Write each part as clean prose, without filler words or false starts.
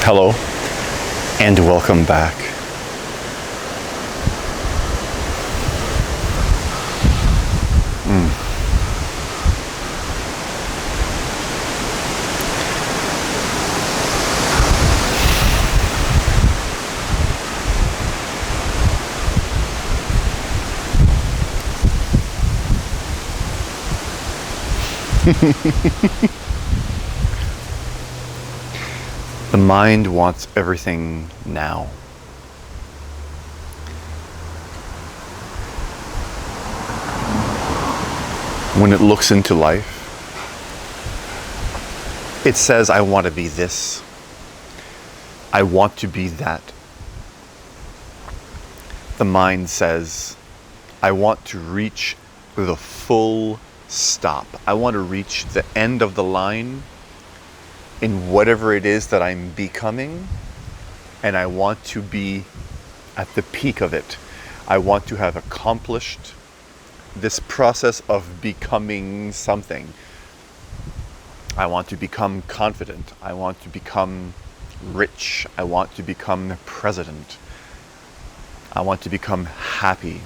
Hello and welcome back. The mind wants everything now. When it looks into life, it says, I want to be this. I want to be that. The mind says, I want to reach the full stop. I want to reach the end of the line in whatever it is that I'm becoming, and I want to be at the peak of it. I want to have accomplished this process of becoming something. I want to become confident. I want to become rich. I want to become president. I want to become happy.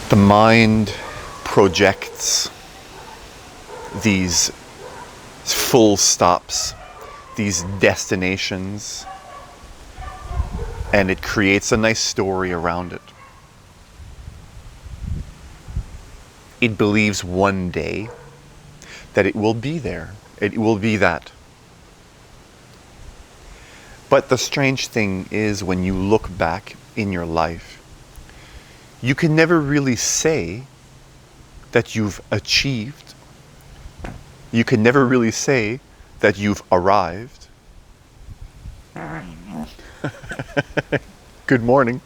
The mind projects these full stops, these destinations, and it creates a nice story around it. It believes one day that it will be there. It will be that. But the strange thing is, when you look back in your life, you can never really say that you've achieved. You can never really say that you've arrived. Good morning.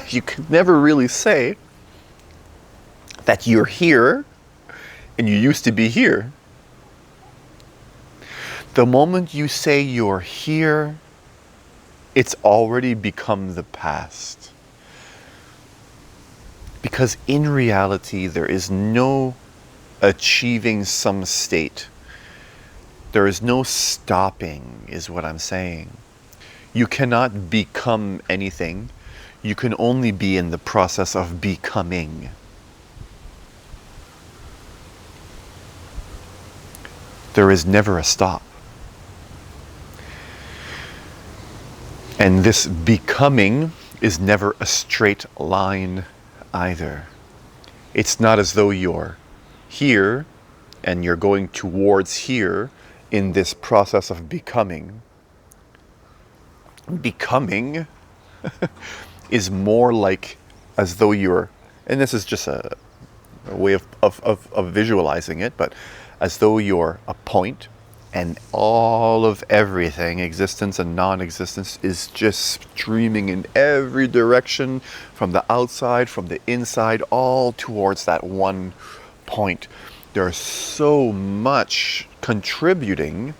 You can never really say that you're here and you used to be here. The moment you say you're here, it's already become the past. Because in reality, there is no achieving some state. There is no stopping, is what I'm saying. You cannot become anything. You can only be in the process of becoming. There is never a stop. And this becoming is never a straight line either. It's not as though you're here and you're going towards here in this process of becoming. Becoming is more like as though you're, and this is just a way of visualizing it, but as though you're a point and all of everything, existence and non-existence, is just streaming in every direction, from the outside, from the inside, all towards that one point. There's so much contributing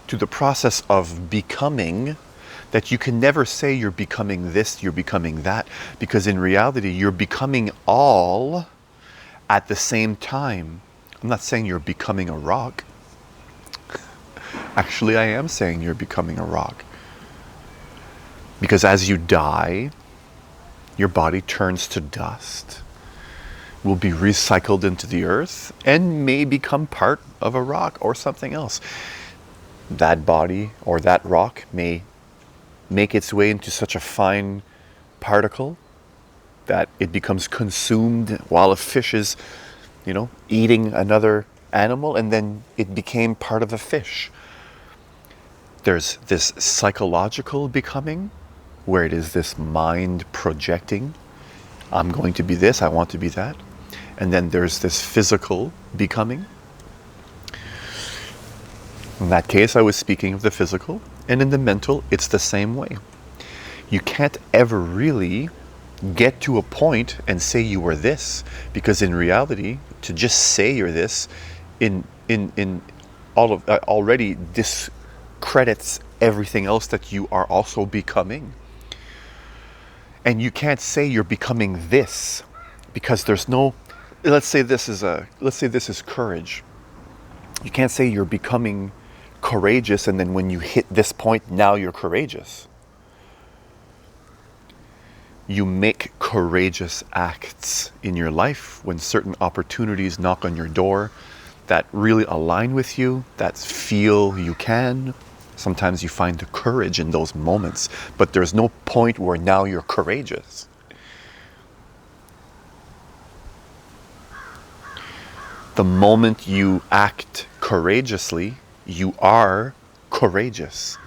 to the process of becoming that you can never say you're becoming this, you're becoming that, because in reality, you're becoming all at the same time. I'm not saying you're becoming a rock. Actually, I am saying you're becoming a rock. Because as you die, your body turns to dust, will be recycled into the earth, and may become part of a rock or something else. That body or that rock may make its way into such a fine particle that it becomes consumed while a fish is, eating another animal, and then it became part of the fish. There's this psychological becoming, where it is this mind projecting, I'm going to be this, I want to be that. And then there's this physical becoming. In that case, I was speaking of the physical, and in the mental, it's the same way. You can't ever really get to a point and say you were this, because in reality, to just say you're this in all of already discredits everything else that you are also becoming. And you can't say you're becoming this, because there's no, let's say this is courage. You can't say you're becoming courageous and then when you hit this point, now you're courageous. You make courageous acts in your life when certain opportunities knock on your door that really align with you, that feel you can. Sometimes you find the courage in those moments, but there's no point where now you're courageous. The moment you act courageously, you are courageous.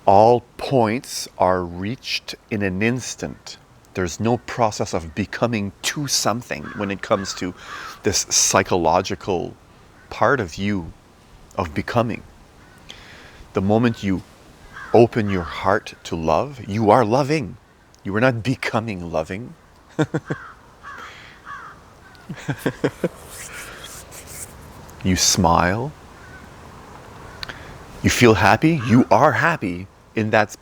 All points are reached in an instant. There's no process of becoming to something when it comes to this psychological part of you, of becoming. The moment you open your heart to love, you are loving. You are not becoming loving. You smile. You feel happy. You are happy in that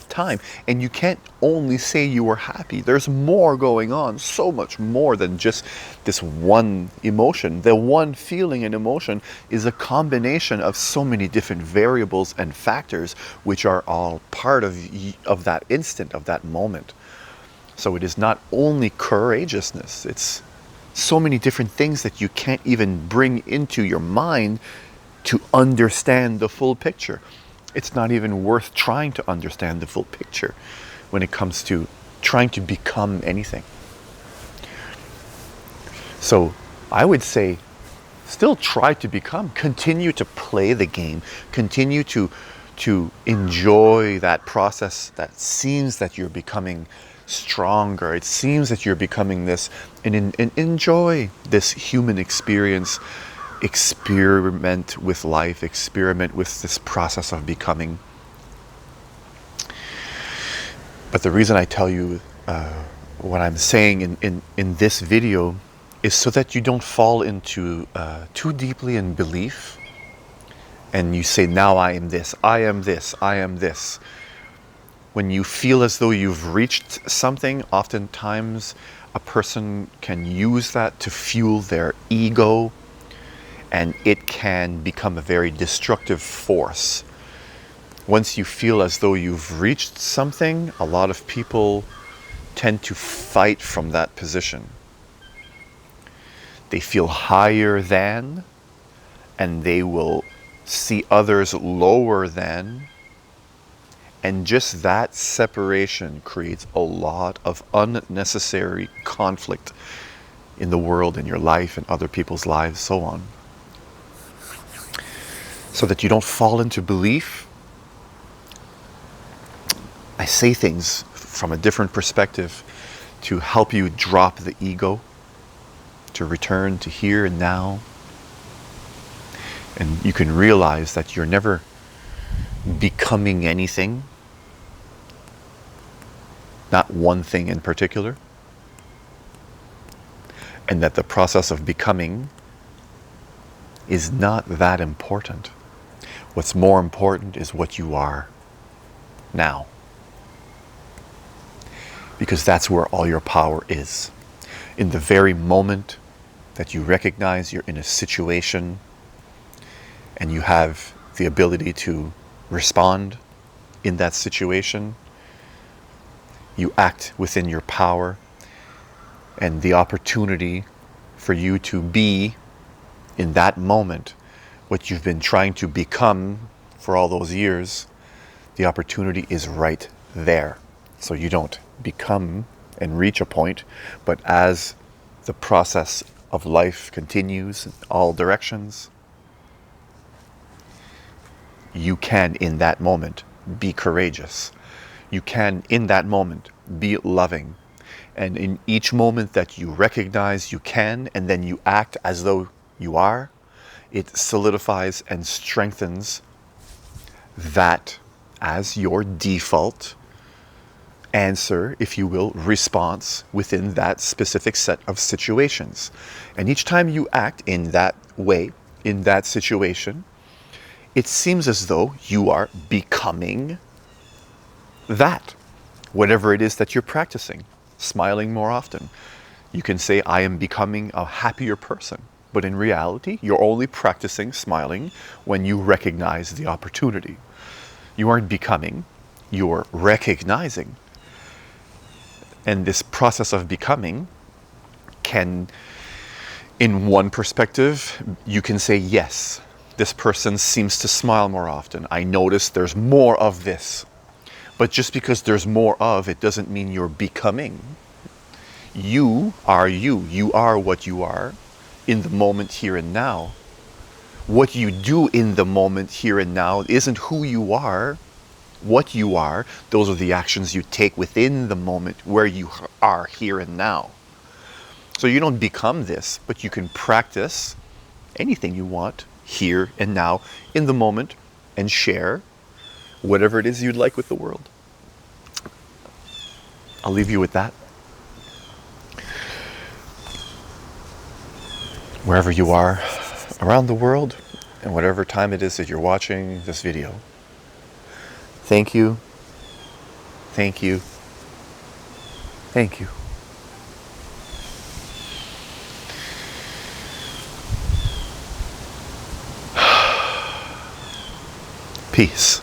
time. And you can't only say you are happy. There's more going on, so much more than just this one emotion. The one feeling and emotion is a combination of so many different variables and factors, which are all part of that instant, of that moment. So it is not only courageousness, it's so many different things that you can't even bring into your mind to understand the full picture. It's not even worth trying to understand the full picture when it comes to trying to become anything. So I would say, still try to become, continue to play the game, continue to enjoy that process that seems that you're becoming stronger. It seems that you're becoming this, and enjoy this human experience. Experiment with life, experiment with this process of becoming. But the reason I tell you what I'm saying in this video is so that you don't fall into too deeply in belief and you say, now I am this, I am this, I am this. When you feel as though you've reached something, oftentimes a person can use that to fuel their ego, and it can become a very destructive force. Once you feel as though you've reached something, a lot of people tend to fight from that position. They feel higher than, and they will see others lower than. And just that separation creates a lot of unnecessary conflict in the world, in your life, in other people's lives, so on. So that you don't fall into belief, I say things from a different perspective to help you drop the ego, to return to here and now. And you can realize that you're never becoming anything, not one thing in particular, and that the process of becoming is not that important. What's more important is what you are now, because that's where all your power is. In the very moment that you recognize you're in a situation and you have the ability to respond in that situation, you act within your power, and the opportunity for you to be in that moment what you've been trying to become for all those years, the opportunity is right there. So you don't become and reach a point, but as the process of life continues in all directions, you can in that moment be courageous. You can in that moment be loving. And in each moment that you recognize you can, and then you act as though you are, it solidifies and strengthens that as your default answer, if you will, response within that specific set of situations. And each time you act in that way, in that situation, it seems as though you are becoming that. Whatever it is that you're practicing, smiling more often. You can say, I am becoming a happier person. But in reality, you're only practicing smiling when you recognize the opportunity. You aren't becoming, you're recognizing. And this process of becoming can, in one perspective, you can say, yes, this person seems to smile more often. I notice there's more of this. But just because there's more of, it doesn't mean you're becoming. You are you. You are what you are in the moment here and now. What you do in the moment here and now isn't who you are, what you are. Those are the actions you take within the moment where you are here and now. So you don't become this, but you can practice anything you want here and now in the moment and share whatever it is you'd like with the world. I'll leave you with that. Wherever you are around the world and whatever time it is that you're watching this video, thank you, thank you, thank you. Peace.